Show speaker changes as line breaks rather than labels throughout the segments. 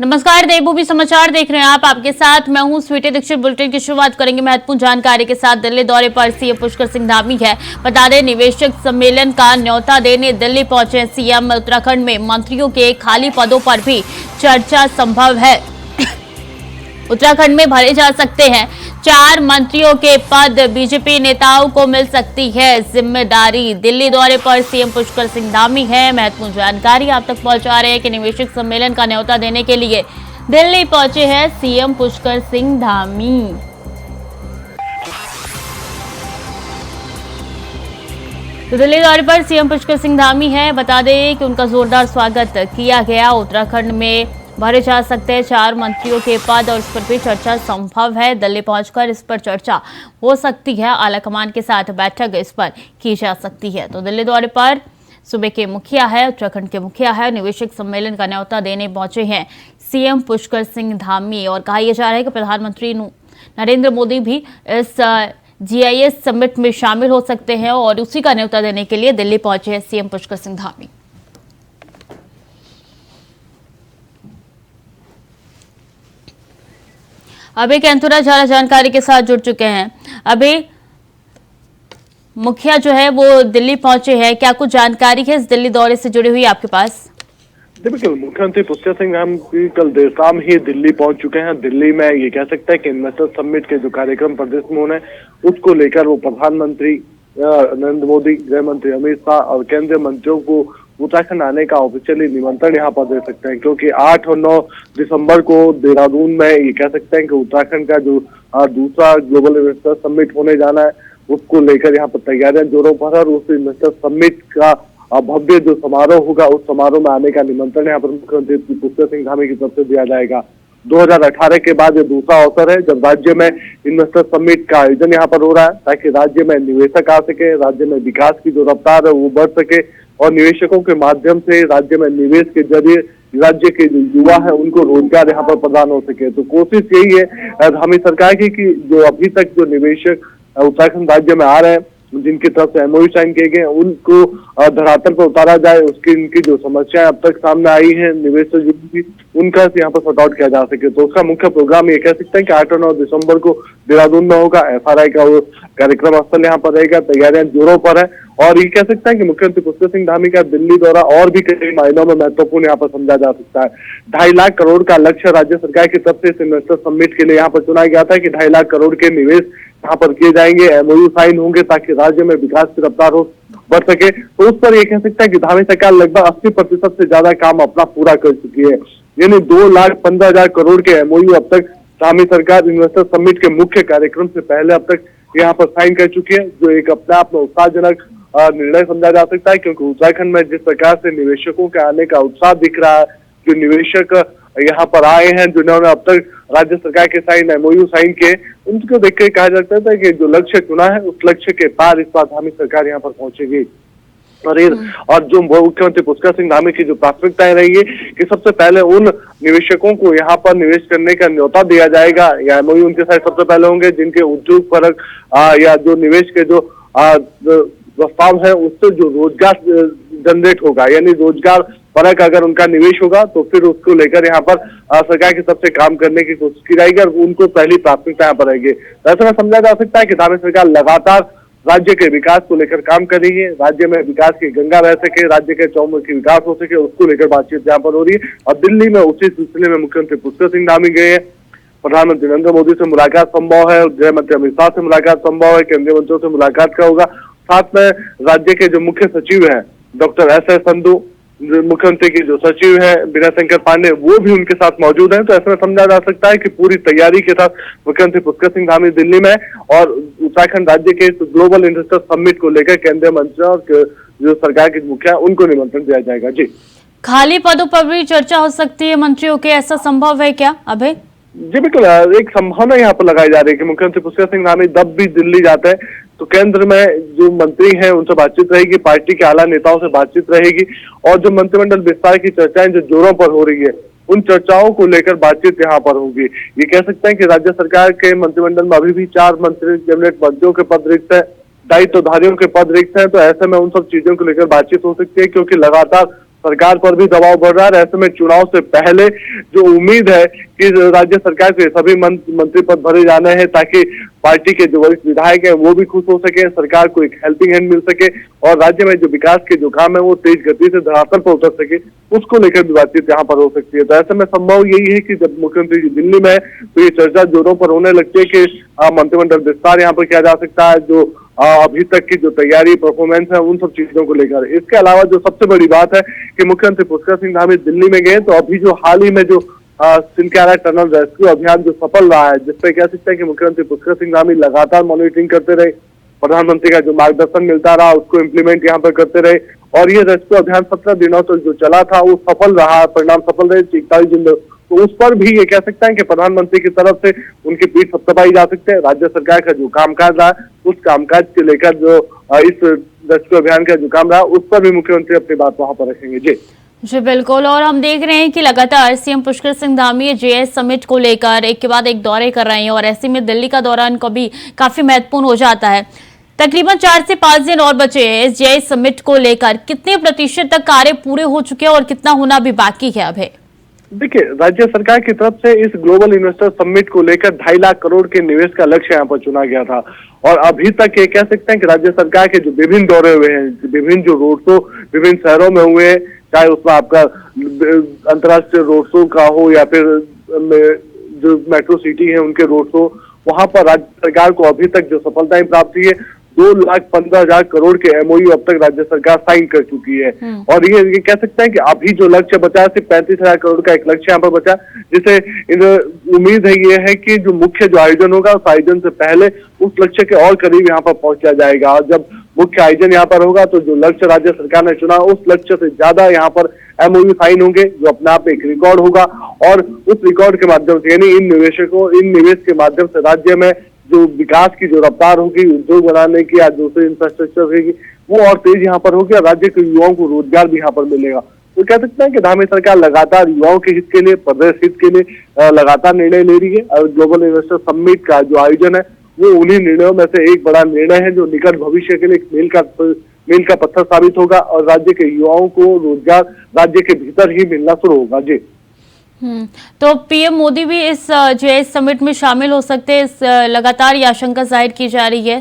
नमस्कार, देवभूमि समाचार देख रहे हैं आप। आपके साथ मैं हूं स्वीटी दीक्षित। बुलेटिन की शुरुआत करेंगे महत्वपूर्ण जानकारी के साथ। दिल्ली दौरे पर सीएम पुष्कर सिंह धामी है। बता दें, निवेशक सम्मेलन का न्योता देने दिल्ली पहुंचे सीएम। उत्तराखंड में मंत्रियों के खाली पदों पर भी चर्चा संभव है। उत्तराखंड में भरे जा सकते हैं 4 मंत्रियों के पद। बीजेपी नेताओं को मिल सकती है जिम्मेदारी। दिल्ली दौरे पर सीएम पुष्कर सिंह धामी है। महत्वपूर्ण जानकारी आप तक पहुंचा रहे हैं कि निवेशक सम्मेलन का न्योता देने के लिए दिल्ली पहुंचे हैं सीएम पुष्कर सिंह धामी। तो दिल्ली दौरे पर सीएम पुष्कर सिंह धामी है। बता दें कि उनका जोरदार स्वागत किया गया। उत्तराखंड में भरे जा सकते हैं 4 मंत्रियों के पद और इस पर भी चर्चा संभव है। दिल्ली पहुंचकर इस पर चर्चा हो सकती है। आलाकमान के साथ बैठक इस पर की जा सकती है। तो दिल्ली दौरे पर सूबे के मुखिया है, उत्तराखंड के मुखिया है, निवेशक सम्मेलन का न्योता देने पहुंचे हैं सीएम पुष्कर सिंह धामी। और कहा यह जा रहा है कि प्रधानमंत्री नरेंद्र मोदी भी इस GIS समिट में शामिल हो सकते हैं और उसी का न्योता देने के लिए दिल्ली पहुंचे हैं सीएम पुष्कर सिंह धामी। अभी कैंथुरा ज्यादा जानकारी के साथ जुड़ चुके हैं। अभी मुखिया जो है वो दिल्ली पहुंचे हैं, क्या कुछ जानकारी है इस दिल्ली दौरे से जुड़ी हुई आपके पास?
बिल्कुल, मुख्यमंत्री पुष्कर सिंह धामी कल देर शाम ही दिल्ली पहुंच चुके हैं। दिल्ली में ये कह सकते हैं कि इन्वेस्टर समिट के जो कार्यक्रम प्रदेश में होने उसको लेकर वो प्रधानमंत्री नरेंद्र मोदी, गृह मंत्री अमित शाह और केंद्रीय मंत्रियों को उत्तराखंड आने का ऑफिशियली निमंत्रण यहाँ पर दे सकते हैं, क्योंकि 8 और 9 दिसंबर को देहरादून में ये कह सकते हैं कि उत्तराखंड का जो दूसरा ग्लोबल इन्वेस्टर समिट होने जाना है उसको लेकर यहाँ पर तैयारियां जोरों पर है। और उस इन्वेस्टर समिट का भव्य जो समारोह होगा उस समारोह में आने का निमंत्रण यहाँ पर मुख्यमंत्री पुष्कर सिंह धामी की तरफ से दिया जाएगा। 2018 के बाद ये दूसरा अवसर है जब राज्य में इन्वेस्टर समिट का आयोजन यहाँ पर हो रहा है, ताकि राज्य में निवेशक आ सके, राज्य में विकास की जो रफ्तार है वो बढ़ सके और निवेशकों के माध्यम से राज्य में निवेश के जरिए राज्य के जो युवा है उनको रोजगार यहाँ पर प्रदान हो सके। तो कोशिश यही है धामी सरकार की कि जो अभी तक जो निवेशक उत्तराखंड राज्य में आ रहे हैं, जिनकी तरफ से MOU साइन किए गए उनको धरातल पर उतारा जाए, उसकी इनकी जो समस्याएं अब तक सामने आई हैं निवेश से जुड़ी उनका यहाँ पर सॉर्ट आउट किया जा सके। तो उसका मुख्य प्रोग्राम ये कह सकते हैं कि 8 और 9 दिसंबर को देहरादून में होगा। FRI का वो कार्यक्रम स्थल यहाँ पर रहेगा। तैयारियां जोरों पर है और ये कह सकते हैं कि मुख्यमंत्री पुष्कर सिंह धामी का दिल्ली दौरा और भी कई मायनों में महत्वपूर्ण यहाँ पर समझा जा सकता है। 2.5 लाख करोड़ का लक्ष्य राज्य सरकार की तरफ से इस इन्वेस्टर समिट के लिए यहाँ पर चुना गया था कि 2.5 लाख करोड़ के निवेश यहाँ पर किए जाएंगे, MOU साइन होंगे ताकि राज्य में विकास की रफ्तार हो बढ़ सके। तो उस पर ये कह सकता है कि धामी सरकार लगभग 80% से ज्यादा काम अपना पूरा कर चुकी है। यानी 2,15,000 करोड़ के MOU अब तक धामी सरकार इन्वेस्टर समिट के मुख्य कार्यक्रम से पहले अब तक यहाँ पर साइन कर चुकी है, जो एक अपने आप में उत्साहजनक निर्णय समझा जा सकता है। क्योंकि उत्तराखंड में जिस प्रकार से निवेशकों के आने का उत्साह दिख रहा है, जो निवेशक यहाँ पर आए हैं जिन्होंने अब तक राज्य सरकार के साइन MOU साइन किए, उनको देख कर कहा जाता था कि जो लक्ष्य चुना है उस लक्ष्य के पार इस बार धामी सरकार यहाँ पर पहुंचेगी। और जो मुख्यमंत्री पुष्कर सिंह धामी की जो प्राथमिकताएं रही है कि सबसे पहले उन निवेशकों को यहाँ पर निवेश करने का न्योता दिया जाएगा या MOU उनके साथ सबसे पहले होंगे जिनके उद्योग परक या जो निवेश के जो प्रस्ताव है उससे जो रोजगार जनरेट होगा, यानी रोजगार परक अगर उनका निवेश होगा तो फिर उसको लेकर यहाँ पर सरकार की तरफ से काम करने की कोशिश की जाएगी और उनको पहली प्राथमिकता यहाँ पर रहेगी। ऐसा में समझा जा सकता है कि धामी सरकार लगातार राज्य के विकास को लेकर काम कर रही है। राज्य में विकास की गंगा बह सके, राज्य के चौमुखी विकास हो सके, उसको लेकर बातचीत यहाँ पर हो रही है। और दिल्ली में उसी सिलसिले में मुख्यमंत्री पुष्कर सिंह धामी गए हैं। प्रधानमंत्री नरेंद्र मोदी से मुलाकात संभव है, गृह मंत्री अमित शाह से मुलाकात संभव है, केंद्रीय मंत्रियों से मुलाकात का होगा। साथ में राज्य के जो मुख्य सचिव हैं डॉक्टर SS संधू, मुख्यमंत्री की जो सचिव है विनय शंकर पांडे, वो भी उनके साथ मौजूद हैं। तो ऐसा समझा जा सकता है कि पूरी तैयारी के साथ मुख्यमंत्री पुष्कर सिंह धामी दिल्ली में और उत्तराखंड राज्य के ग्लोबल इन्वेस्टर समिट को लेकर केंद्रीय मंत्री और जो सरकार के मुखिया उनको निमंत्रण दिया जाएगा। जी, खाली
पदों पर भी चर्चा हो सकती है मंत्रियों के, ऐसा संभव है क्या अभय?
जी बिल्कुल, एक संभावना यहाँ पर लगाई जा रही है कि मुख्यमंत्री पुष्कर सिंह धामी जब भी दिल्ली जाते हैं तो केंद्र में जो मंत्री हैं उनसे बातचीत रहेगी, पार्टी के आला नेताओं से बातचीत रहेगी और जो मंत्रिमंडल विस्तार की चर्चाएं जो जोरों पर हो रही है उन चर्चाओं को लेकर बातचीत यहाँ पर होगी। ये कह सकते हैं कि राज्य सरकार के मंत्रिमंडल में अभी भी 4 मंत्री कैबिनेट मंत्रियों के पद रिक्त है, दायित्वधारियों के पद रिक्त हैं। तो ऐसे में उन सब चीजों को लेकर बातचीत हो सकती है, क्योंकि लगातार सरकार पर भी दबाव बढ़ रहा है। ऐसे में चुनाव से पहले जो उम्मीद है कि राज्य सरकार के सभी मंत्री पद भरे जाने हैं ताकि पार्टी के जो वरिष्ठ विधायक हैं वो भी खुश हो सके, सरकार को एक हेल्पिंग हैंड मिल सके और राज्य में जो विकास के जो काम है वो तेज गति से धरातल पर उतर सके, उसको लेकर भी बातचीत यहाँ पर हो सकती है। तो ऐसे में संभव यही है कि जब मुख्यमंत्री जी दिल्ली में है तो ये चर्चा जोरों पर होने लगती है कि मंत्रिमंडल विस्तार यहाँ पर किया जा सकता है, जो अभी तक की जो तैयारी परफॉर्मेंस है उन सब चीजों को लेकर। इसके अलावा जो सबसे बड़ी बात है कि मुख्यमंत्री पुष्कर सिंह धामी दिल्ली में गए तो अभी जो हाल ही में जो सिंधियारा टनल रेस्क्यू अभियान जो सफल रहा है, जिसपे कह सकते हैं कि मुख्यमंत्री पुष्कर सिंह धामी लगातार मॉनिटरिंग करते रहे, प्रधानमंत्री का जो मार्गदर्शन मिलता रहा उसको इम्प्लीमेंट यहाँ पर करते रहे और ये रेस्क्यू अभियान 17 दिनों तक जो चला था वो सफल रहा, परिणाम सफल रहे 41 दिन। तो उस पर भी ये कह सकते हैं कि प्रधानमंत्री की तरफ से उनकी पीठ थपथपाई जा सकते हैं। राज्य सरकार का जो कामकाज रहा उस कामकाज को लेकर जो इस रेस्क्यू अभियान का जो काम रहा उस पर भी मुख्यमंत्री अपनी बात वहां पर रखेंगे। जी
बिल्कुल। और हम देख रहे हैं कि लगातार CM Pushkar Singh Dhami JS summit को लेकर एक के बाद एक दौरे कर रहे हैं और ऐसे में दिल्ली का दौरा इनको भी काफी महत्वपूर्ण हो जाता है। तकरीबन 4 से 5 दिन और बचे हैं इस जेएस समिट को लेकर, कितने प्रतिशत तक कार्य पूरे हो चुके हैं और कितना होना भी बाकी है अभी?
देखिए, राज्य सरकार की तरफ से इस ग्लोबल इन्वेस्टर समिट को लेकर 2.5 लाख करोड़ के निवेश का लक्ष्य यहाँ पर चुना गया था और अभी तक ये कह सकते हैं कि राज्य सरकार के जो विभिन्न दौरे हुए हैं, विभिन्न जो रोड शो विभिन्न शहरों में हुए हैं, चाहे उसमें आपका अंतर्राष्ट्रीय रोड शो का हो या फिर जो मेट्रो सिटी है उनके रोड शो, वहां पर राज्य सरकार को अभी तक जो सफलताएं प्राप्त हुई है 2,15,000 करोड़ के एमओयू अब तक राज्य सरकार साइन कर चुकी है। और ये कह सकते हैं कि अभी जो लक्ष्य बचा सिर्फ 35,000 करोड़ का एक लक्ष्य यहाँ पर बचा, जिसे उम्मीद है ये है कि जो मुख्य जो आयोजन होगा उस आयोजन से पहले उस लक्ष्य के और करीब यहाँ पर पहुंचा जाएगा और जब मुख्य आयोजन यहाँ पर होगा तो जो लक्ष्य राज्य सरकार ने चुना उस लक्ष्य से ज्यादा यहाँ पर एमओयू साइन होंगे, जो अपने आप में एक रिकॉर्ड होगा और उस रिकॉर्ड के माध्यम से यानी इन निवेश के माध्यम से राज्य में जो विकास की जो रफ्तार होगी, उद्योग बनाने की या दूसरे इंफ्रास्ट्रक्चर होगी वो और तेज यहाँ पर होगी और राज्य के युवाओं को रोजगार भी यहाँ पर मिलेगा। तो कह सकते हैं कि धामी सरकार लगातार युवाओं के हित के लिए, प्रदेश हित के लिए लगातार निर्णय ले रही है और ग्लोबल इन्वेस्टर समिट का जो आयोजन है वो उन्हीं निर्णयों में से एक बड़ा निर्णय है जो निकट भविष्य के लिए एक मील का पत्थर साबित होगा और राज्य के युवाओं को रोजगार राज्य के भीतर ही मिलना शुरू होगा। जी
तो पीएम मोदी भी इस जेएस समिट में शामिल हो सकते हैं, इस लगातार ये आशंका जाहिर की जा रही है।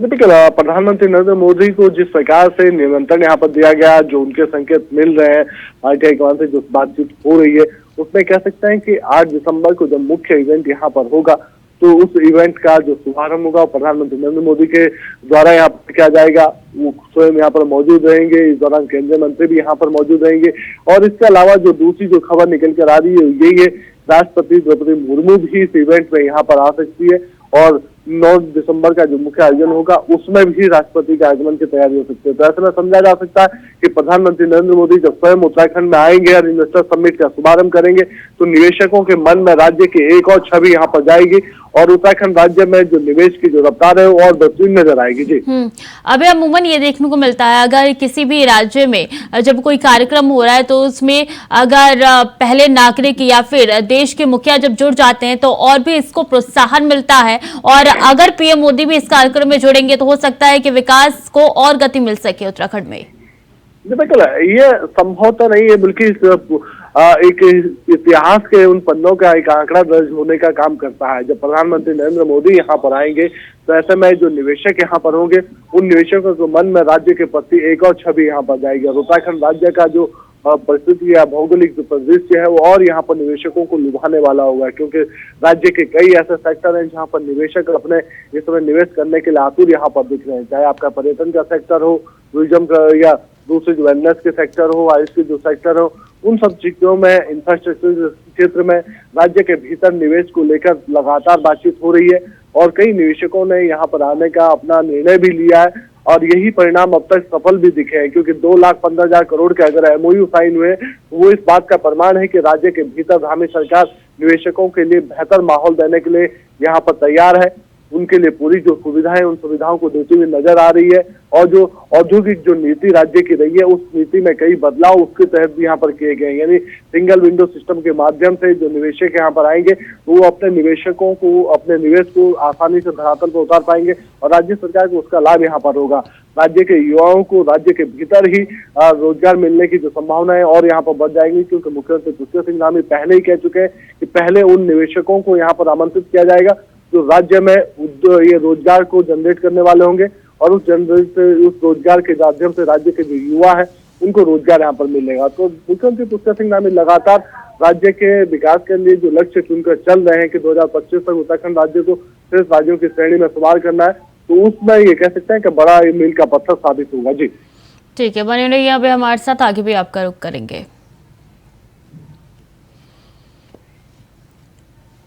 देखिए, प्रधानमंत्री नरेंद्र मोदी को जिस प्रकार से निमंत्रण यहाँ पर दिया गया, जो उनके संकेत मिल रहे हैं पार्टी हाईकमान से जो बातचीत हो रही है उसमें कह सकते हैं कि 8 दिसंबर को जब मुख्य इवेंट यहाँ पर होगा तो उस इवेंट का जो शुभारंभ होगा प्रधानमंत्री नरेंद्र मोदी के द्वारा यहाँ पर किया जाएगा। वो स्वयं यहाँ पर मौजूद रहेंगे, इस दौरान केंद्रीय मंत्री भी यहाँ पर मौजूद रहेंगे और इसके अलावा जो दूसरी जो खबर निकल कर आ रही है यही है राष्ट्रपति द्रौपदी मुर्मू भी इस इवेंट में यहाँ पर आ सकती है और 9 दिसंबर का जो मुख्य आयोजन होगा उसमें भी राष्ट्रपति के आगमन की तैयारी हो सकती है। तो ऐसे में समझा जा सकता है कि प्रधानमंत्री नरेंद्र मोदी जब स्वयं उत्तराखंड में आएंगे और इन्वेस्टर समिट का शुभारंभ करेंगे तो निवेशकों के मन में राज्य की एक और छवि यहाँ पर जाएगी और उत्तराखंड राज्य में जो निवेश की जो रफ्तार है वो और बेहतरीन नजर आएगी। जी
अभी अमूमन ये देखने को मिलता है अगर किसी भी राज्य में जब कोई कार्यक्रम हो रहा है तो उसमें अगर पहले नागरिक या फिर देश के मुखिया जब जुड़ जाते हैं तो और भी इसको प्रोत्साहन मिलता है और अगर पीएम मोदी भी इस कार्यक्रम में जुड़ेंगे तो हो सकता है कि विकास को और गति मिल सके उत्तराखंड में।
बिल्कुल, ये संभव तो नहीं है बल्कि एक इतिहास के उन पन्नों का एक आंकड़ा दर्ज होने का काम करता है। जब प्रधानमंत्री नरेंद्र मोदी यहाँ पर आएंगे तो ऐसे में जो निवेशक यहाँ पर होंगे उन निवेशकों के मन में राज्य के प्रति एक और छवि यहाँ पर जाएगी और उत्तराखंड राज्य का जो परिस्थिति या भौगोलिक जो परिदृश्य है वो और यहाँ पर निवेशकों को लुभाने वाला होगा क्योंकि राज्य के कई ऐसे सेक्टर हैं जहाँ पर निवेशक अपने इस समय निवेश करने के लिए आतुर यहाँ पर दिख रहे हैं, चाहे आपका पर्यटन का सेक्टर हो, टूरिज्म का या दूसरे जो वेलनेस के सेक्टर हो, आयुष के जो सेक्टर हो, उन सब चीजों में इंफ्रास्ट्रक्चर क्षेत्र में राज्य के भीतर निवेश को लेकर लगातार बातचीत हो रही है और कई निवेशकों ने यहाँ पर आने का अपना निर्णय भी लिया है और यही परिणाम अब तक सफल भी दिखे हैं क्योंकि 2,15,000 करोड़ के अगर एमओयू साइन हुए वो इस बात का प्रमाण है कि राज्य के भीतर धामी सरकार निवेशकों के लिए बेहतर माहौल देने के लिए यहाँ पर तैयार है। उनके लिए पूरी जो सुविधाएं उन सुविधाओं को देती हुई नजर आ रही है। और जो औद्योगिक जो नीति राज्य की रही है उस नीति में कई बदलाव उसके तहत भी यहाँ पर किए गए हैं। यानी सिंगल विंडो सिस्टम के माध्यम से जो निवेशक यहाँ पर आएंगे वो अपने निवेशकों को अपने निवेश को आसानी से धरातल पर उतार पाएंगे और राज्य सरकार को उसका लाभ यहाँ पर होगा। राज्य के युवाओं को राज्य के भीतर ही रोजगार मिलने की जो संभावना है और यहाँ पर बढ़ जाएगी, क्योंकि मुख्यमंत्री पुष्कर सिंह धामी पहले ही कह चुके हैं कि पहले उन निवेशकों को यहाँ पर आमंत्रित किया जाएगा जो राज्य में ये रोजगार को जनरेट करने वाले होंगे और उस रोजगार के माध्यम से राज्य के जो युवा है उनको रोजगार यहाँ पर मिलेगा। तो मुख्यमंत्री पुष्कर सिंह धामी लगातार राज्य के विकास के लिए जो लक्ष्य चुनकर चल रहे हैं कि 2025 तक उत्तराखंड राज्य को शेष राज्यों की श्रेणी में शुमार करना है, तो उसमें ये कह सकते हैं कि बड़ा मील का पत्थर साबित होगा। जी
ठीक है, बने रहिए यहाँ पे हमारे साथ, आगे भी आपका रुख करेंगे।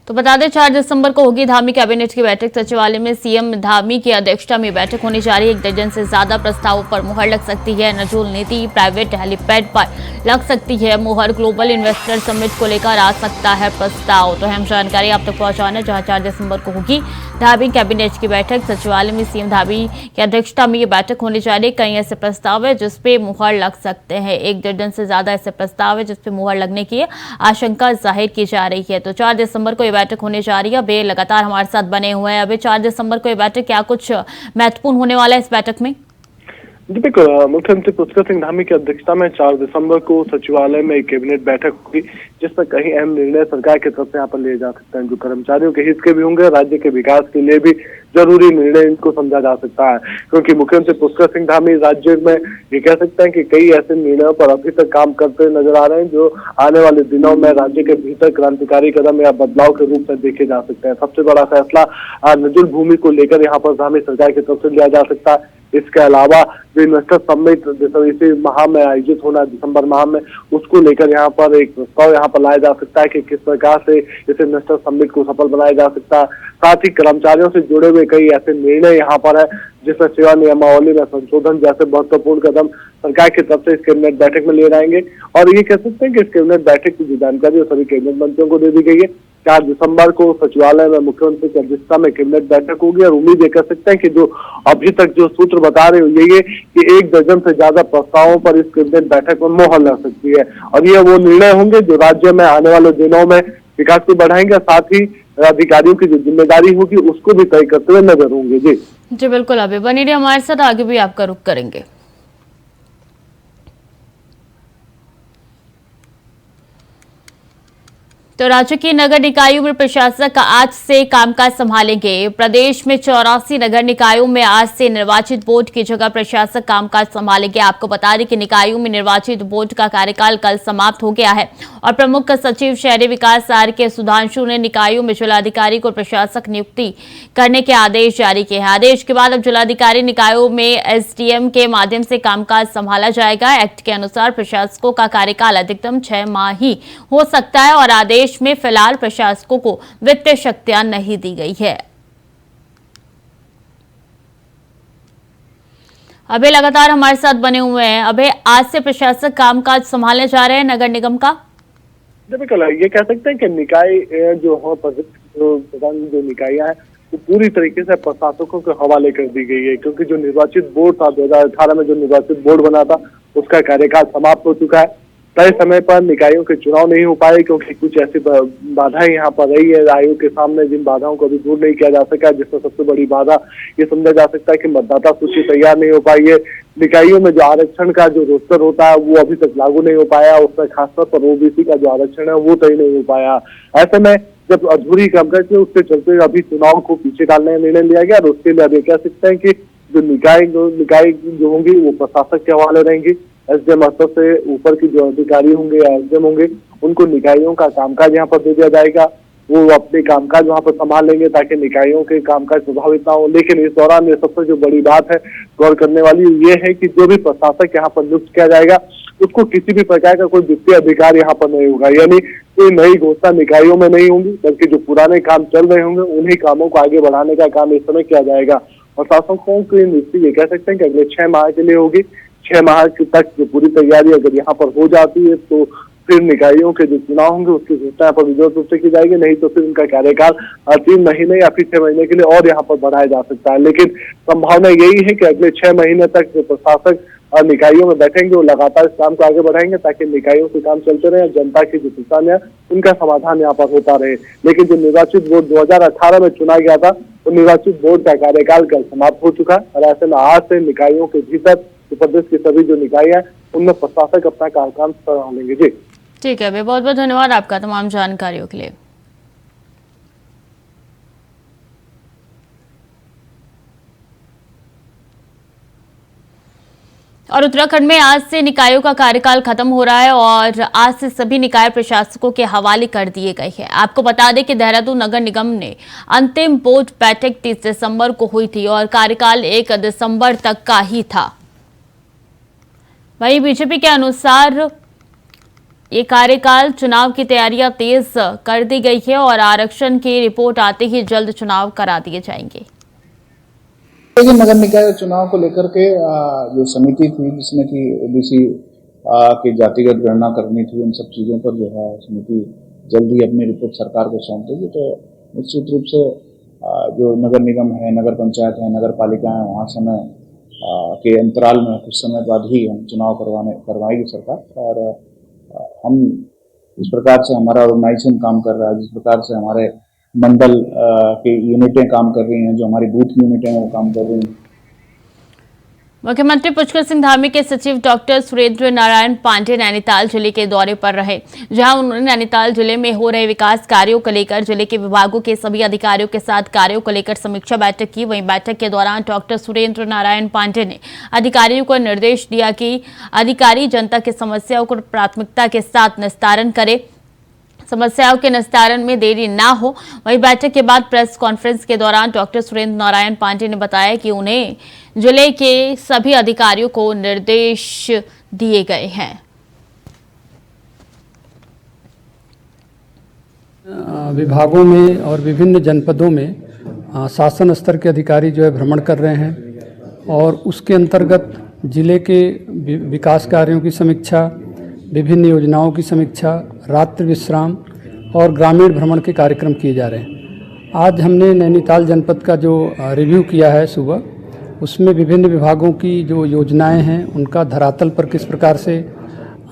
तो बता दें 4 दिसंबर को होगी धामी कैबिनेट की बैठक। सचिवालय में सीएम धामी की अध्यक्षता में बैठक होने जा रही है। 1 दर्जन से ज्यादा प्रस्तावों पर मुहर लग सकती है। नजूल नीति प्राइवेट हेलीपैड पर लग सकती है मुहर। ग्लोबल इन्वेस्टर समिट को लेकर आ सकता है प्रस्ताव। तो अहम जानकारी आप तक पहुंचाना, जहां 4 दिसंबर को होगी धामी कैबिनेट की बैठक। सचिवालय में सीएम धामी की अध्यक्षता में ये बैठक होने जा रही है। कई ऐसे प्रस्ताव है जिसपे मुहर लग सकते हैं। 1 दर्जन से ज्यादा ऐसे प्रस्ताव है जिसपे मुहर लगने की आशंका जाहिर की जा रही है। तो 4 दिसंबर को बैठक होने जा रही है। अभी लगातार हमारे साथ बने हुए हैं। अभी 4 दिसंबर को ये बैठक, क्या कुछ महत्वपूर्ण होने वाला है इस बैठक में?
जी बिल्कुल, मुख्यमंत्री पुष्कर सिंह धामी की अध्यक्षता में 4 दिसंबर को सचिवालय में एक कैबिनेट बैठक होगी जिसमें कई अहम निर्णय सरकार की तरफ से यहाँ पर लिए जा सकते हैं, जो कर्मचारियों के हित के भी होंगे, राज्य के विकास के लिए भी जरूरी निर्णय इनको समझा जा सकता है। क्योंकि मुख्यमंत्री पुष्कर सिंह धामी राज्य में ये कह सकते हैं कि कई ऐसे निर्णयों पर अभी तक काम करते नजर आ रहे हैं जो आने वाले दिनों में राज्य के भीतर क्रांतिकारी कदम या बदलाव के रूप में देखे जा सकते हैं। सबसे बड़ा फैसला नजूल भूमि को लेकर यहाँ पर धामी सरकार की तरफ से लिया जा सकता है। इसके अलावा जो इन्वेस्टर समिट इसी माह में आयोजित होना दिसंबर माह में, उसको लेकर यहाँ पर एक प्रस्ताव यहाँ पर लाया जा सकता है कि किस प्रकार से इस इन्वेस्टर समिट को सफल बनाया जा सकता है। साथ ही कर्मचारियों से जुड़े हुए कई ऐसे निर्णय यहाँ पर है जिसमें सेवा नियमावली में संशोधन जैसे महत्वपूर्ण कदम सरकार की तरफ से इस कैबिनेट बैठक में ले जाएंगे। और ये कह सकते हैं कि इस कैबिनेट बैठक की जो जानकारी सभी कैबिनेट मंत्रियों को दे दी गई है। 4 दिसंबर को सचिवालय में मुख्यमंत्री की अध्यक्षता में कैबिनेट बैठक होगी और उम्मीद ये कर सकते हैं कि जो अभी तक जो सूत्र बता रहे हो ये कि 1 दर्जन से ज्यादा प्रस्तावों पर इस कैबिनेट बैठक में मोहर लग सकती है और ये वो निर्णय होंगे जो राज्य में आने वाले दिनों में विकास को बढ़ाएंगे। साथ ही अधिकारियों की जो जिम्मेदारी होगी उसको भी तय करते हुए नजर होंगे। जी
बिल्कुल, अभी बनी रहिए हमारे साथ, आगे भी आपका रुख करेंगे। तो राज्य की नगर निकायों में प्रशासक आज से कामकाज संभालेंगे। प्रदेश में 84 नगर निकायों में आज से निर्वाचित बोर्ड की जगह प्रशासक कामकाज संभालेंगे। आपको बता दें कि निकायों में निर्वाचित बोर्ड का कार्यकाल कल समाप्त हो गया है और प्रमुख सचिव शहरी विकास आर.के. सुधांशु ने निकायों में जिलाधिकारी को प्रशासक नियुक्ति करने के आदेश जारी किए हैं। आदेश के बाद अब जिलाधिकारी निकायों में एसडीएम के माध्यम से कामकाज संभाला जाएगा। एक्ट के अनुसार प्रशासकों का कार्यकाल अधिकतम 6 माह ही हो सकता है और आदेश में फिलहाल प्रशासकों को वित्तीय शक्तियां नहीं दी गई है। अभी लगातार हमारे साथ बने हुए हैं। अभी आज से प्रशासक कामकाज संभालने जा रहे हैं नगर निगम का।
बिल्कुल, ये कह सकते हैं कि निकाय जो जो निकायां है वो पूरी तरीके से प्रशासकों के हवाले कर दी गई है, क्योंकि जो निर्वाचित बोर्ड था 2018 में जो निर्वाचित बोर्ड बना था उसका कार्यकाल समाप्त हो चुका है। तय समय पर निकायों के चुनाव नहीं हो पाए क्योंकि कुछ ऐसी बाधाएं यहाँ पर रही है आयोग के सामने, जिन बाधाओं को अभी दूर नहीं किया जा सका, जिसमें सबसे बड़ी बाधा ये समझा जा सकता है कि मतदाता सूची तैयार नहीं हो पाई है। निकायों में जो आरक्षण का जो रोस्टर होता है वो अभी तक लागू नहीं हो पाया, उसमें खासतौर पर ओबीसी का जो आरक्षण है वो तय नहीं हो पाया। ऐसे में जब अधूरी कामकाज थी उसके चलते अभी चुनाव को पीछे डालने का निर्णय लिया गया और उसके लिए अभी कह सकते हैं कि जो निकाय जो होंगी वो प्रशासक के हवाले रहेंगी। एसडीएम स्तर से ऊपर की जो अधिकारी होंगे या एसडीएम होंगे उनको निकायों का कामकाज यहाँ पर दे दिया जाएगा। वो अपने कामकाज वहाँ पर संभाल लेंगे ताकि निकायों के कामकाज प्रभावित ना हो। लेकिन इस दौरान ये सबसे जो बड़ी बात है गौर करने वाली ये है कि जो भी प्रशासक यहाँ पर नियुक्त किया जाएगा उसको किसी भी प्रकार का कोई वित्तीय अधिकार यहाँ पर नहीं होगा, यानी कोई नई घोषणा निकायों में नहीं होंगी, बल्कि जो पुराने काम चल रहे होंगे उन्हीं कामों को आगे बढ़ाने का काम इस समय किया जाएगा। प्रशासकों की नियुक्ति ये कह सकते हैं कि अगले 6 माह के लिए होगी। 6 माह तक जो पूरी तैयारी अगर यहाँ पर हो जाती है तो फिर निकायों के जो चुनाव होंगे उसकी घोषणा यहाँ पर विधिवत रूप से की जाएगी, नहीं तो फिर उनका कार्यकाल 3 महीने या फिर 6 महीने के लिए और यहाँ पर बढ़ाया जा सकता है। लेकिन संभावना यही है कि अगले 6 महीने तक जो प्रशासक निकायों में बैठेंगे वो लगातार इस काम को आगे बढ़ाएंगे ताकि निकायों के काम चलते रहे, जनता की जो परेशानियां उनका समाधान यहाँ पर होता रहे। लेकिन जो निर्वाचित बोर्ड 2018 में चुना गया था, तो निर्वाचित बोर्ड का कार्यकाल कल समाप्त हो चुका है और ऐसे में आज से निकायों के भीतर प्रदेश की सभी जो निकाय है उनमें प्रशासक अपना कार्यकाल संभालेंगे। जी
ठीक है, बहुत बहुत धन्यवाद आपका तमाम जानकारियों के लिए। और उत्तराखंड में आज से निकायों का कार्यकाल खत्म हो रहा है और आज से सभी निकाय प्रशासकों के हवाले कर दिए गए हैं। आपको बता दें कि देहरादून नगर निगम ने अंतिम बोर्ड बैठक 30 दिसंबर को हुई थी और कार्यकाल 1 दिसंबर तक का ही था। वहीं बीजेपी के अनुसार ये कार्यकाल चुनाव की तैयारियां तेज कर दी गई है और आरक्षण की रिपोर्ट आते ही जल्द चुनाव करा दिए जाएंगे।
लेकिन नगर निकाय चुनाव को लेकर के जो समिति थी जिसमें कि ओबीसी की जातिगत गणना करनी थी, उन सब चीजों पर जो है समिति जल्दी अपनी रिपोर्ट सरकार को सौंप देगी। तो निश्चित रूप से जो नगर निगम है, नगर पंचायत है, नगर पालिका है, वहाँ समय के अंतराल में कुछ समय बाद ही हम चुनाव करवाएगी सरकार। और हम इस प्रकार से हमारा ऑर्गेनाइजेशन काम कर रहा है, जिस प्रकार से हमारे मंडल की यूनिटें काम कर रही हैं, जो हमारी बूथ यूनिटें वो काम कर रही हैं।
मुख्यमंत्री पुष्कर सिंह धामी के सचिव डॉक्टर सुरेंद्र नारायण पांडे नैनीताल जिले के दौरे पर रहे, जहां उन्होंने नैनीताल जिले में हो रहे विकास कार्यों को लेकर जिले के विभागों के सभी अधिकारियों के साथ कार्यों को लेकर समीक्षा बैठक की। वहीं बैठक के दौरान डॉक्टर सुरेंद्र नारायण पांडे ने अधिकारियों को निर्देश दिया कि अधिकारी जनता की समस्याओं को प्राथमिकता के साथ निस्तारण करे, समस्याओं के निस्तारण में देरी ना हो। वहीं बैठक के बाद प्रेस कॉन्फ्रेंस के दौरान डॉक्टर सुरेंद्र नारायण पांडे ने बताया कि उन्हें जिले के सभी अधिकारियों को निर्देश दिए गए हैं।
विभागों में और विभिन्न जनपदों में शासन स्तर के अधिकारी जो है भ्रमण कर रहे हैं और उसके अंतर्गत जिले के विकास कार्यों की समीक्षा, विभिन्न योजनाओं की समीक्षा, रात्रि विश्राम और ग्रामीण भ्रमण के कार्यक्रम किए जा रहे हैं। आज हमने नैनीताल जनपद का जो रिव्यू किया है सुबह, उसमें विभिन्न विभागों की जो योजनाएं हैं उनका धरातल पर किस प्रकार से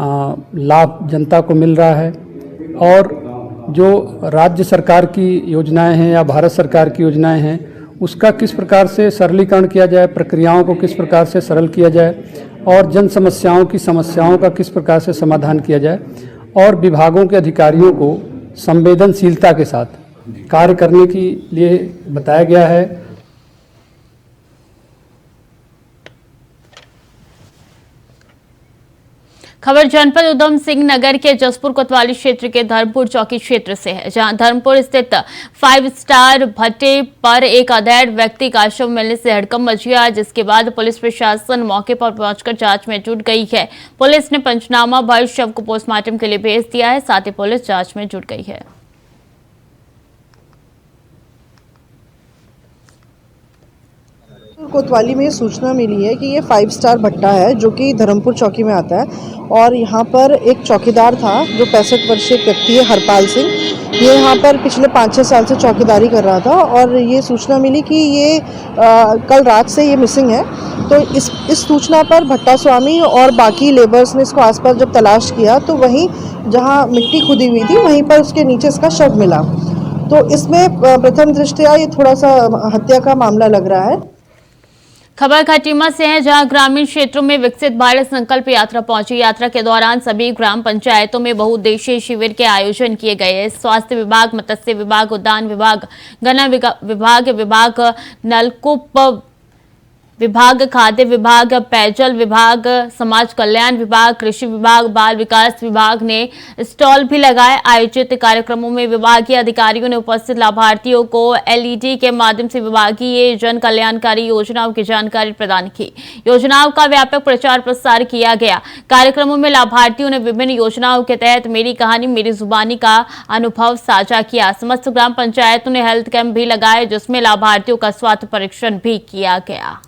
लाभ जनता को मिल रहा है और जो राज्य सरकार की योजनाएं हैं या भारत सरकार की योजनाएं हैं उसका किस प्रकार से सरलीकरण किया जाए, प्रक्रियाओं को किस प्रकार से सरल किया जाए और जन समस्याओं का किस प्रकार से समाधान किया जाए और विभागों के अधिकारियों को संवेदनशीलता के साथ कार्य करने के लिए बताया गया है।
खबर जनपद उधम सिंह नगर के जसपुर कोतवाली क्षेत्र के धर्मपुर चौकी क्षेत्र से है, जहां धर्मपुर स्थित 5 स्टार भट्टे पर एक अधेड़ व्यक्ति का शव मिलने से हड़कंप मच गया, जिसके बाद पुलिस प्रशासन मौके पर पहुंचकर जांच में जुट गई है। पुलिस ने पंचनामा भर शव को पोस्टमार्टम के लिए भेज दिया है, साथ ही पुलिस जांच में जुट गई है।
कोतवाली में सूचना मिली है कि ये 5 स्टार भट्टा है जो कि धर्मपुर चौकी में आता है और यहाँ पर एक चौकीदार था जो 65 वर्षीय व्यक्ति है, हरपाल सिंह। ये यहाँ पर पिछले 5-6 साल से चौकीदारी कर रहा था और ये सूचना मिली कि ये कल रात से ये मिसिंग है। तो इस सूचना पर भट्टा स्वामी और बाकी लेबर्स ने इसको आसपास जब तलाश किया तो वहीं जहाँ मिट्टी खुदी हुई थी वहीं पर उसके नीचे इसका शव मिला। तो इसमें प्रथम दृष्टया ये थोड़ा सा हत्या का मामला लग रहा है।
खबर खटीमा से है, जहां ग्रामीण क्षेत्रों में विकसित भारत संकल्प यात्रा पहुंची। यात्रा के दौरान सभी ग्राम पंचायतों में बहुउद्देशीय शिविर के आयोजन किए गए। स्वास्थ्य विभाग, मत्स्य विभाग, उद्यान विभाग, गन्ना विभाग, नलकूप विभाग, खाद्य विभाग, पेयजल विभाग, समाज कल्याण विभाग, कृषि विभाग, बाल विकास विभाग ने स्टॉल भी लगाए। आयोजित कार्यक्रमों में विभागीय अधिकारियों ने उपस्थित लाभार्थियों को एलईडी के माध्यम से विभागीय जन कल्याणकारी योजनाओं की जानकारी प्रदान की। योजनाओं का व्यापक प्रचार प्रसार किया गया। कार्यक्रमों में लाभार्थियों ने विभिन्न योजनाओं के तहत मेरी कहानी मेरी जुबानी का अनुभव साझा किया। समस्त ग्राम पंचायतों ने हेल्थ कैंप भी लगाए, जिसमें लाभार्थियों का स्वास्थ्य परीक्षण भी किया गया।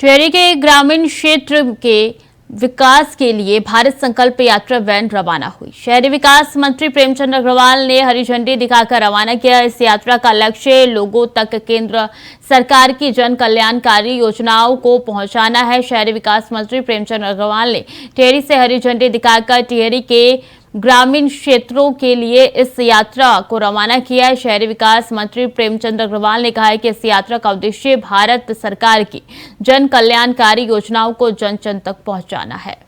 टिहरी के ग्रामीण क्षेत्र के विकास के लिए भारत संकल्प यात्रा वैन रवाना हुई। शहरी विकास मंत्री प्रेमचंद अग्रवाल ने हरी झंडी दिखाकर रवाना किया। इस यात्रा का लक्ष्य लोगों तक केंद्र सरकार की जन कल्याणकारी योजनाओं को पहुंचाना है। शहरी विकास मंत्री प्रेमचंद अग्रवाल ने टिहरी से हरी झंडी दिखाकर टिहरी के ग्रामीण क्षेत्रों के लिए इस यात्रा को रवाना किया है। शहरी विकास मंत्री प्रेमचंद अग्रवाल ने कहा है कि इस यात्रा का उद्देश्य भारत सरकार की जन कल्याणकारी योजनाओं को जन जन तक पहुंचाना है।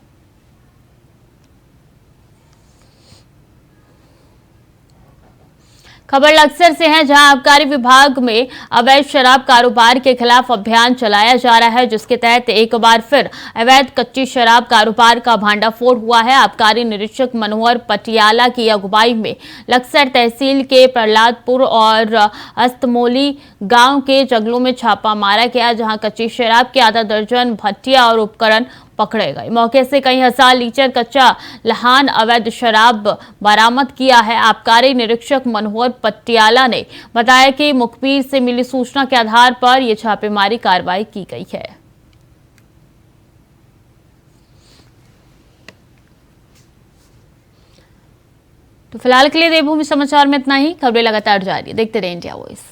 खबर लक्सर से है, जहां आबकारी विभाग में अवैध शराब कारोबार के खिलाफ अभियान चलाया जा रहा है, जिसके तहत एक बार फिर अवैध कच्ची शराब कारोबार का भांडाफोड़ हुआ है। आबकारी निरीक्षक मनोहर पटियाला की अगुवाई में लक्सर तहसील के प्रहलादपुर और अस्तमोली गांव के जंगलों में छापा मारा गया, जहां कच्ची शराब के आधा दर्जन भट्टियां और उपकरण पकड़े गए। मौके से कई हजार लीटर कच्चा लहान अवैध शराब बरामद किया है। आबकारी निरीक्षक मनोहर पटियाला ने बताया कि मुखबिर से मिली सूचना के आधार पर यह छापेमारी कार्रवाई की गई है। तो फिलहाल के लिए देवभूमि समाचार में इतना ही। खबरें लगातार जारी, देखते रहिए इंडिया वॉइस।